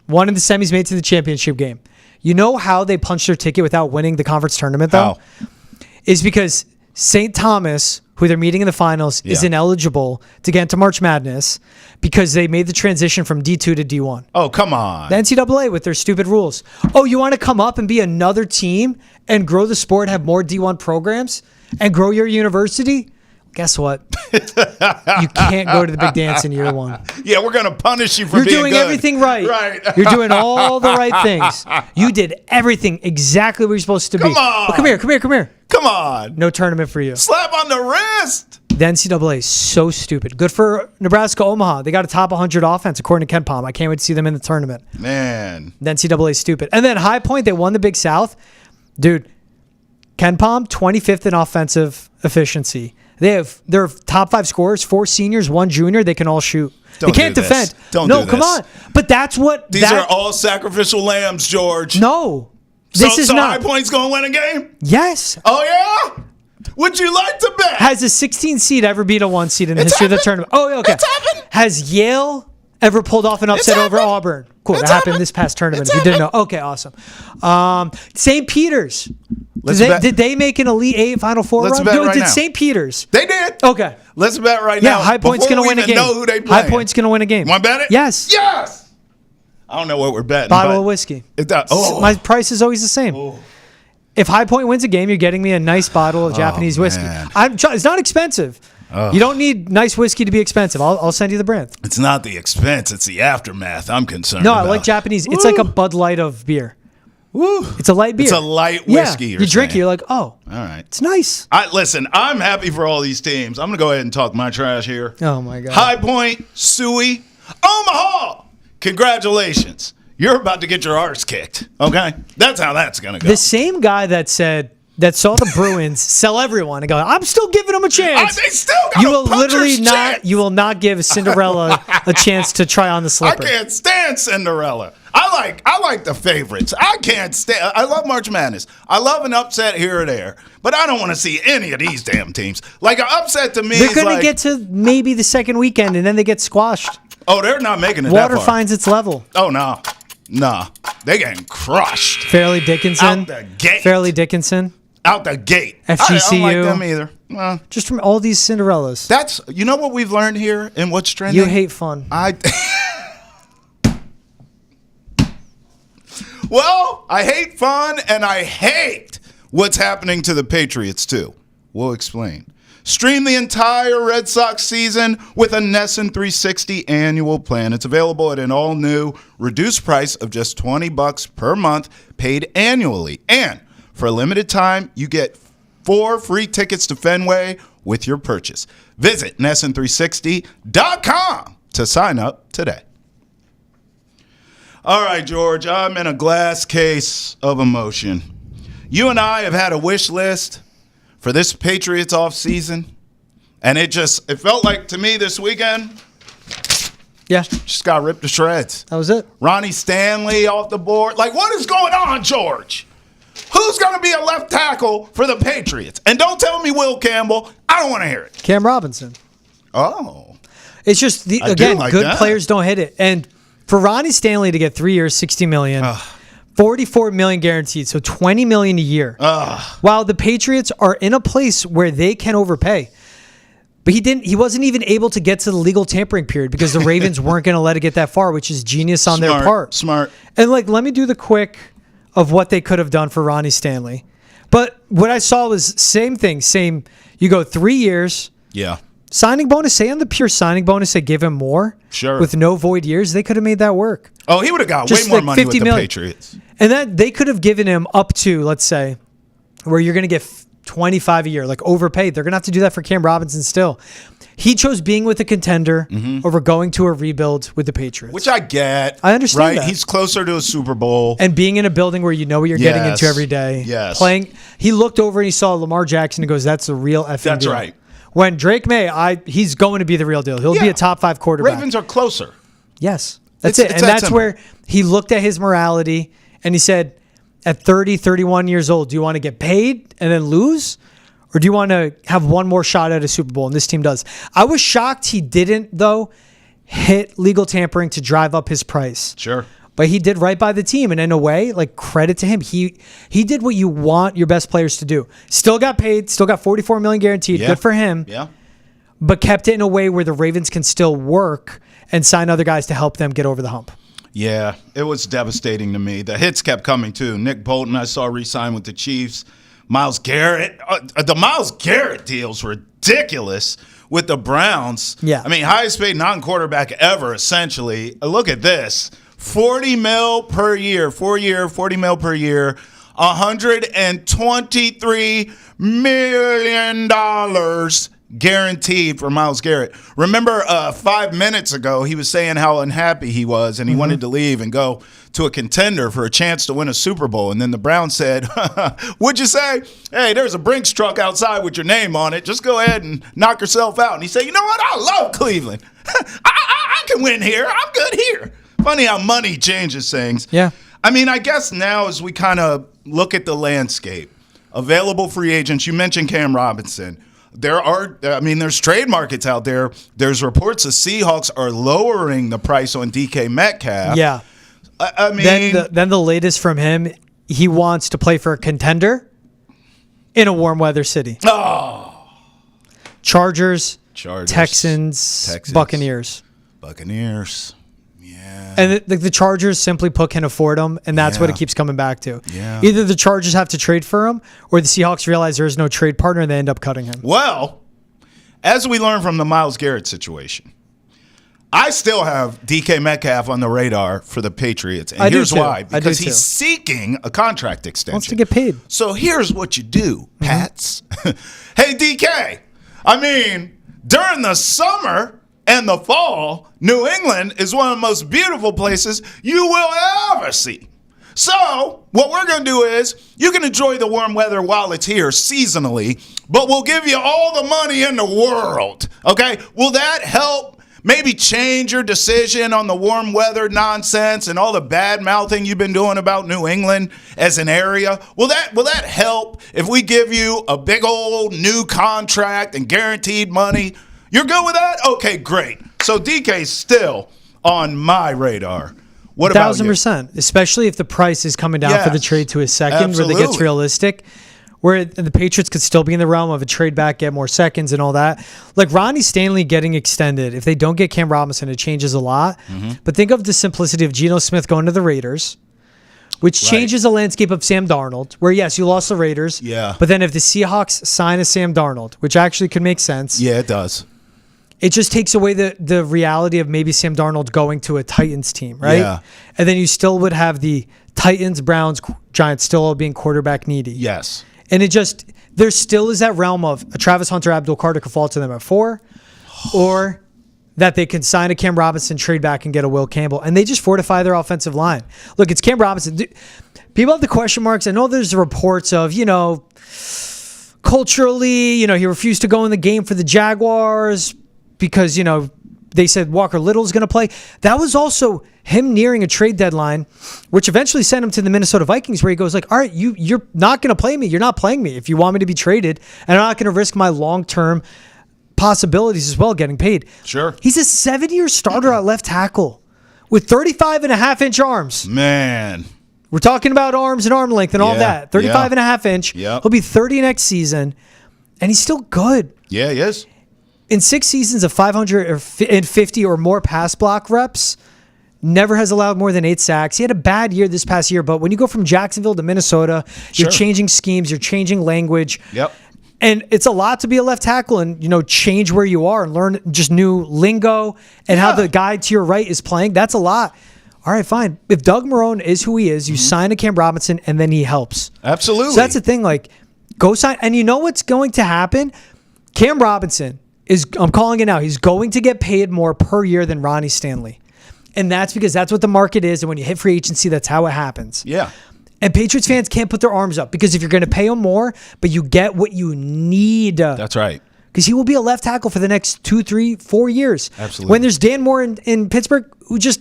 One of the semis made to the championship game. You know how they punched their ticket without winning the conference tournament, though? How? Is because St. Thomas, who they're meeting in the finals, is ineligible to get into March Madness because they made the transition from D2 to D1. Oh, come on. The NCAA with their stupid rules. Oh, you want to come up and be another team and grow the sport, have more D1 programs, and grow your university? Guess what? You can't go to the big dance in year 1. Yeah, we're going to punish you for You're being doing good. everything right. Right. You're doing all the right things. You did everything exactly where you're supposed to be. Come on. Oh, come here. Come on. No tournament for you. Slap on the wrist. The NCAA is so stupid. Good for Nebraska Omaha. They got a top 100 offense, according to Ken Palm. I can't wait to see them in the tournament. Man. The NCAA is stupid. And then High Point, they won the Big South. Dude, Ken Palm, 25th in offensive efficiency. They have their top 5 scorers, 4 seniors, 1 junior. They can all shoot. They can't defend. Don't no, do come this. on. But that's what. These are all sacrificial lambs, George. No. This is so not. High Point's going to win a game? Yes. Oh, yeah? Would you like to bet? Has a 16 seed ever beat a 1 seed in the history of the tournament? Oh, yeah, okay. It's happened. Has Yale ever pulled off an upset over Auburn? Cool. That happened this past tournament. If you didn't know. Okay, awesome. St. Peter's. Did they make an Elite 8 Final Four Let's run? bet No, right did now. St. Peter's. They did. Okay. Let's bet right now. Yeah, High Point's going to win a game. Know who they High Point's going to win a game. Want to bet it? Yes. Yes. I don't know what we're betting. Bottle of whiskey. My price is always the same. Oh. If High Point wins a game, you're getting me a nice bottle of Japanese whiskey. Man. It's not expensive. You don't need nice whiskey to be expensive. I'll send you the brand. It's not the expense. It's the aftermath I'm concerned No, about. I like Japanese. It's like a Bud Light of beer. Woo. It's a light beer. It's a light whiskey. Yeah. You drink it, you're like, oh. All right. It's nice. Listen, I'm happy for all these teams. I'm going to go ahead and talk my trash here. Oh, my God. High Point, Suey, Omaha. Congratulations. You're about to get your arse kicked. Okay? That's how that's going to go. The same guy that saw the Bruins sell everyone and go, I'm still giving them a chance. They still got a puncher's chance. You will not give Cinderella a chance to try on the slipper. I can't stand Cinderella. I like the favorites. I love March Madness. I love an upset here or there, but I don't want to see any of these damn teams. Like an upset to me They're is going to like, get to maybe the second weekend and then they get squashed. oh, they're not making it Water that far. finds its level. Oh, no. Nah. They getting crushed. Fairleigh Dickinson. Out the gate. Fairleigh Dickinson. Out the gate. FGCU. I don't like them either. Well, Just from all these Cinderellas. that's, you know what we've learned here and what's trending? You hate fun. Well, I hate fun and I hate what's happening to the Patriots too. We'll explain. Stream the entire Red Sox season with a NESN 360 annual plan. It's available at an all-new reduced price of just $20 per month, paid annually. And for a limited time, you get 4 free tickets to Fenway with your purchase. Visit NESN360.com to sign up today. All right, George, I'm in a glass case of emotion. You and I have had a wish list for this Patriots offseason, and it felt like to me this weekend, Yeah, just got ripped to shreds. that was it. Ronnie Stanley off the board. Like, what is going on, George? Who's going to be a left tackle for the Patriots? And don't tell me Will Campbell. I don't want to hear it. Cam Robinson. Oh. It's just, do again, like good that. players don't hit it. And for Ronnie Stanley to get 3 years, $60 million, $44 million guaranteed, so $20 million a year. While the Patriots are in a place where they can overpay. But he wasn't even able to get to the legal tampering period because the Ravens weren't going to let it get that far, which is genius on their part. Smart. And let me do the quick of what they could have done for Ronnie Stanley. But what I saw was same thing. You go 3 years. Yeah. Signing bonus, say on the pure signing bonus, they give him more. Sure. With no void years, they could have made that work. Oh, he would have got Just way more like money with 50 the million. Patriots. And that they could have given him up to, let's say, where you're going to get 25 a year, like overpaid. They're going to have to do that for Cam Robinson still. He chose being with a contender over going to a rebuild with the Patriots. Which I get. I understand right? that. He's closer to a Super Bowl. And being in a building where you know what you're getting into every day. Yes. Playing. He looked over and he saw Lamar Jackson and goes, that's the real effing That's deal. right. When Drake May, he's going to be the real deal. He'll be a top 5 quarterback. Ravens are closer. Yes. That's it. It's And that that's simple. where he looked at his morality and he said, at 30, 31 years old, do you want to get paid and then lose? Or do you want to have one more shot at a Super Bowl? And this team does. I was shocked he didn't, though, hit legal tampering to drive up his price. Sure. But he did right by the team. And in a way, like, credit to him. He did what you want your best players to do. Still got paid. Still got $44 million guaranteed. Yeah. Good for him. Yeah. But kept it in a way where the Ravens can still work and sign other guys to help them get over the hump. Yeah, it was devastating to me. The hits kept coming, too. Nick Bolton, I saw re-sign with the Chiefs. Myles Garrett. The Myles Garrett deal's ridiculous with the Browns. Yeah. I mean, highest paid non-quarterback ever, essentially. Look at this. $40 million per year. 4-year, $40 million per year. $123 million guaranteed for Myles Garrett. Remember 5 minutes ago, he was saying how unhappy he was and he wanted to leave and go to a contender for a chance to win a Super Bowl. And then the Browns said, "What'd you say? Hey, there's a Brinks truck outside with your name on it. Just go ahead and knock yourself out." And he said, "You know what? I love Cleveland. I can win here. I'm good here." Funny how money changes things. Yeah. I mean, I guess now as we kind of look at the landscape, available free agents, you mentioned Cam Robinson. There's trade markets out there. There's reports the Seahawks are lowering the price on DK Metcalf. Yeah. I mean, then the latest from him, he wants to play for a contender in a warm weather city. Oh. Chargers, Texans, Buccaneers. Yeah. And the Chargers simply put can afford him, and that's what it keeps coming back to. Yeah. Either the Chargers have to trade for him, or the Seahawks realize there is no trade partner, and they end up cutting him. Well, as we learned from the Myles Garrett situation, I still have DK Metcalf on the radar for the Patriots, and here's why. Because he's seeking a contract extension. Wants to get paid. So here's what you do, Pats. Hey, DK, I mean, during the summer and the fall, New England is one of the most beautiful places you will ever see. So what we're going to do is you can enjoy the warm weather while it's here seasonally, but we'll give you all the money in the world, okay? Will that help maybe change your decision on the warm weather nonsense and all the bad mouthing you've been doing about New England as an area? Will that help if we give you a big old new contract and guaranteed money? You're good with that? Okay, great. So DK's still on my radar. What about you? 1,000%, especially if the price is coming down for the trade to a second, absolutely. where it gets realistic. Where the Patriots could still be in the realm of a trade back, get more seconds and all that. Like Ronnie Stanley getting extended, if they don't get Cam Robinson, it changes a lot. But think of the simplicity of Geno Smith going to the Raiders, which changes the landscape of Sam Darnold, where, yes, you lost the Raiders. Yeah. But then if the Seahawks sign a Sam Darnold, which actually could make sense. Yeah, it does. It just takes away the reality of maybe Sam Darnold going to a Titans team, right? Yeah. And then you still would have the Titans, Browns, Giants still all being quarterback needy. Yes. And there still is that realm of a Travis Hunter, Abdul Carter could fall to them at 4, or that they can sign a Cam Robinson, trade back, and get a Will Campbell. And they just fortify their offensive line. Look, it's Cam Robinson. People have the question marks. I know there's reports of, culturally, he refused to go in the game for the Jaguars because, they said Walker Little's going to play. That was also him nearing a trade deadline, which eventually sent him to the Minnesota Vikings, where he goes like, all right, you're not going to play me. You're not playing me if you want me to be traded, and I'm not going to risk my long-term possibilities as well getting paid. Sure. He's a 7-year starter at left tackle with 35.5-inch arms. Man. We're talking about arms and arm length and all that. 35.5-inch. Yep. He'll be 30 next season, and he's still good. Yeah, he is. In 6 seasons of 550 or more pass block reps, never has allowed more than 8 sacks. He had a bad year this past year, but when you go from Jacksonville to Minnesota, you're changing schemes, you're changing language. Yep. And it's a lot to be a left tackle and, change where you are and learn just new lingo and how the guy to your right is playing. That's a lot. All right, fine. If Doug Marrone is who he is, you sign a Cam Robinson and then he helps. Absolutely. So that's the thing. Like, go sign. And you know what's going to happen? Cam Robinson I'm calling it now. He's going to get paid more per year than Ronnie Stanley. And that's because that's what the market is. And when you hit free agency, that's how it happens. Yeah. And Patriots fans can't put their arms up because if you're going to pay him more, but you get what you need. That's right. Because he will be a left tackle for the next 2, 3, 4 years. Absolutely. When there's Dan Moore in Pittsburgh,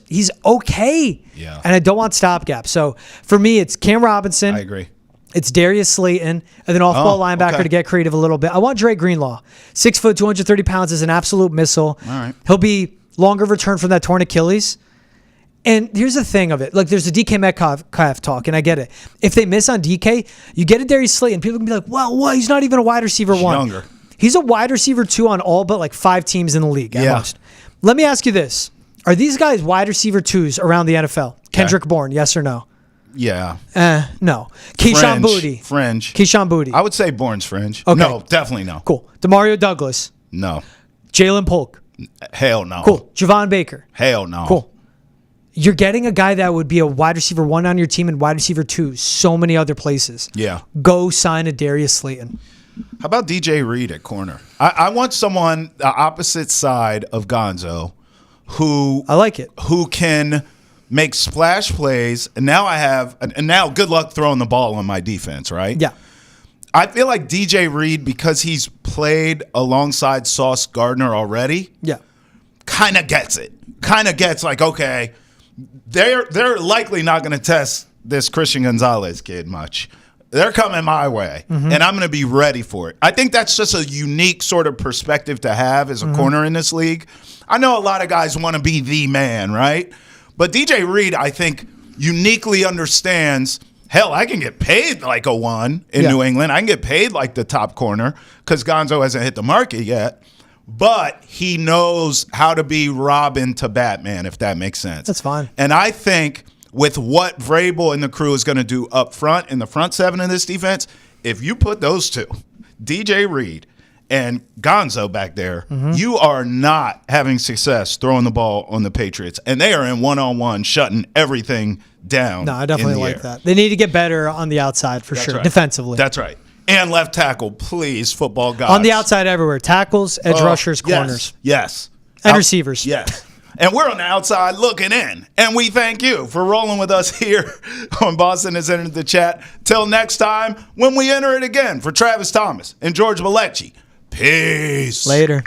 he's okay. Yeah. And I don't want stopgap. So for me, it's Cam Robinson. I agree. It's Darius Slayton, and then off-ball linebacker to get creative a little bit. I want Dre Greenlaw. 6 foot, 230 pounds is an absolute missile. All right. He'll be longer return from that torn Achilles. And here's the thing of it. Like, there's the DK Metcalf talk, and I get it. If they miss on DK, you get a Darius Slayton. People can be like, well, what? He's not even a wide receiver 1. Younger. He's a wide receiver 2 on all but like 5 teams in the league at most. Let me ask you this. Are these guys wide receiver 2s around the NFL? Kendrick Bourne, yes or no? Yeah. No. Keyshawn Booty. Fringe. Keyshawn Booty. I would say Bourne's fringe. Okay. No, definitely no. Cool. Demario Douglas. No. Jalen Polk. Hell no. Cool. Javon Baker. Hell no. Cool. You're getting a guy that would be a wide receiver 1 on your team and wide receiver 2 so many other places. Yeah. Go sign a Darius Slayton. How about DJ Reed at corner? I want someone the opposite side of Gonzo who I like it. Who can make splash plays. And now good luck throwing the ball on my defense, right? Yeah. I feel like DJ Reed, because he's played alongside Sauce Gardner already, Yeah. kind of gets it. Kind of gets like, okay, they're likely not going to test this Christian Gonzalez kid much. They're coming my way, and I'm going to be ready for it. I think that's just a unique sort of perspective to have as a corner in this league. I know a lot of guys want to be the man, right? But DJ Reed, I think, uniquely understands, hell, I can get paid like a 1 in New England. I can get paid like the top corner because Gonzo hasn't hit the market yet. But he knows how to be Robin to Batman, if that makes sense. That's fine. And I think with what Vrabel and the crew is going to do up front in the front seven of this defense, if you put those two, DJ Reed and Gonzo back there, you are not having success throwing the ball on the Patriots. And they are in one-on-one shutting everything down. No, I definitely like air. that. They need to get better on the outside for sure, right. defensively. That's right. And left tackle, please, football guys. On the outside everywhere. Tackles, edge rushers, corners. Yes. And receivers. Yes. And we're on the outside looking in. And we thank you for rolling with us here on Boston Has Entered the Chat. Till next time, when we enter it again, for Travis Thomas and George Malecki. Peace. Later.